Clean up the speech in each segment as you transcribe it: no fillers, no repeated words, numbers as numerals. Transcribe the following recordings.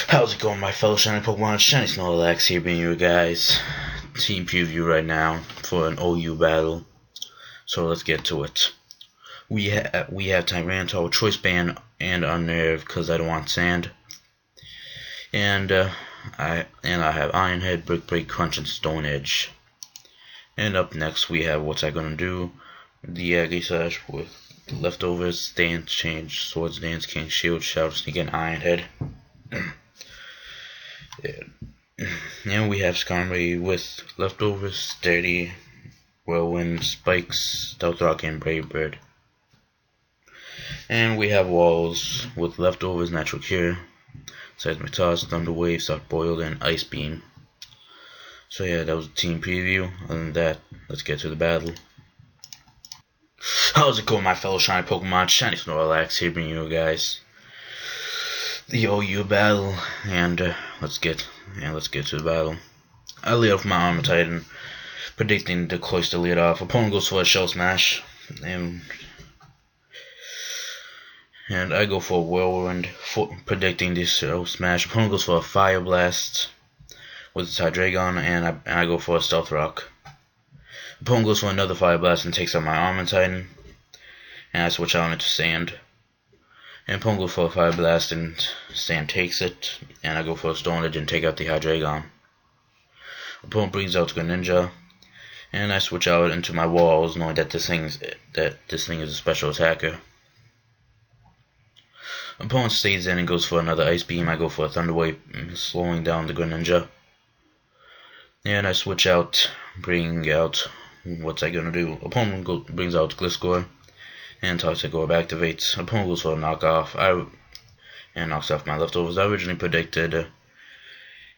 How's it going, my fellow shiny Pokemon? Shiny Snorlax here, bringing you guys team preview right now for an OU battle. So let's get to it. We have Tyranitar, Choice Band, and Unnerve because I don't want Sand. And I have Iron Head, Brick Break, Crunch, and Stone Edge. And up next we have What's I Gonna Do, the Agisash with Leftovers, Stance Change, Swords Dance, King Shield, Shadow Sneak, and Iron Head. And we have Skarmory with Leftovers, Steady, Whirlwind, Spikes, Stealth Rock, and Brave Bird. And we have Walls with Leftovers, Natural Cure, Seismic Toss, Thunder Wave, Soft Boiled, and Ice Beam. So yeah, that was the team preview. Other than that, let's get to the battle. How's it going, my fellow shiny Pokemon? Shiny Snorlax here, bringing you guys the OU battle, and let's get to the battle. I lead off my Armor Titan, predicting the Cloyster lead off. Opponent goes for a Shell Smash, and I go for a Whirlwind, predicting this Shell Smash. Opponent goes for a Fire Blast with its Hydreigon, and I go for a Stealth Rock. Opponent goes for another Fire Blast and takes out my Armor Titan, and I switch out into Sand. And opponent goes for a Fire Blast and Sand takes it, and I go for a Stone Edge and take out the Hydreigon. Opponent brings out Greninja, and I switch out into my Walls, knowing that this thing is a special attacker. Opponent stays in and goes for another Ice Beam. I go for a Thunder Wave, slowing down the Greninja. And I switch out, bring out What's I Gonna Do. Opponent brings out Gliscor, and Toxic Orb activates. Opponent goes for a knockoff, and knocks off my Leftovers. I originally predicted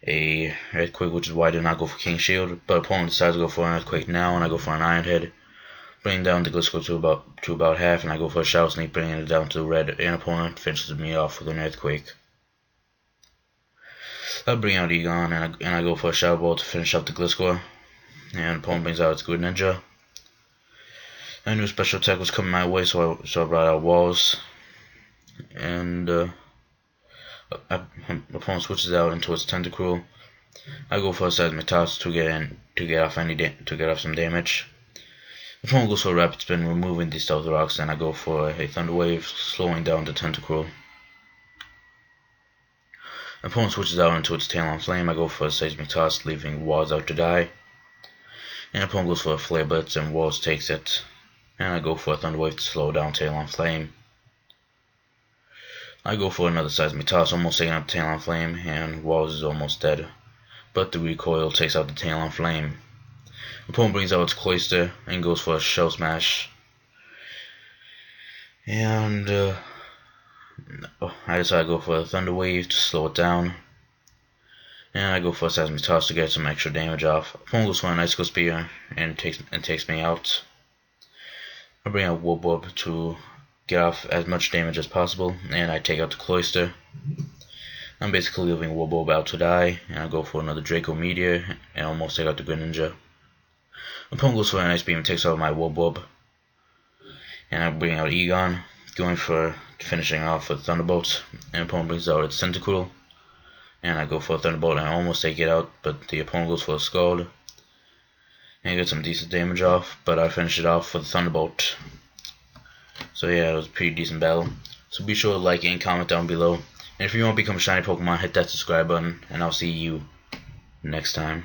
a Earthquake, which is why I did not go for King Shield, but opponent decides to go for an Earthquake now, and I go for an Iron Head, bringing down the Gliscor to about half, and I go for a Shadow Sneak, bringing it down to red, and opponent finishes me off with an Earthquake. I bring out Egon, and I go for a Shadow Ball to finish up the Gliscor, and opponent brings out its Greninja. I knew special attack was coming my way, so I brought out Walls, and opponent switches out into its Tentacruel. I go for a Seismic Toss to get off some damage. Opponent goes for a Rapid Spin, removing the Stealth Rocks, and I go for a Thunder Wave, slowing down the Tentacruel. Opponent switches out into its Talon Flame. I go for a Seismic Toss, leaving Walls out to die. And opponent goes for a Flare Blitz, and Walls takes it. And I go for a Thunder Wave to slow down Talon Flame. I go for another Seismic Toss, almost taking out Talon Flame, and Walls is almost dead. But the recoil takes out the Talon Flame. Opponent brings out its Cloyster and goes for a Shell Smash. And I decide to go for a Thunder Wave to slow it down. And I go for a Seismic Toss to get some extra damage off. Opponent goes for an Icicle Spear and takes me out. I bring out Wobwub to get off as much damage as possible, and I take out the Cloyster. I'm basically leaving Wobwub out to die, and I go for another Draco Meteor and almost take out the Greninja. Opponent goes for an Ice Beam and takes out my Wobwub, and I bring out Egon, going for finishing off with Thunderbolt, and opponent brings out its Tentacruel, and I go for a Thunderbolt and I almost take it out, but the opponent goes for a Scald, and get some decent damage off, but I finish it off with Thunderbolt. So yeah, it was a pretty decent battle. So be sure to like and comment down below. And if you want to become a shiny Pokemon, hit that subscribe button, and I'll see you next time.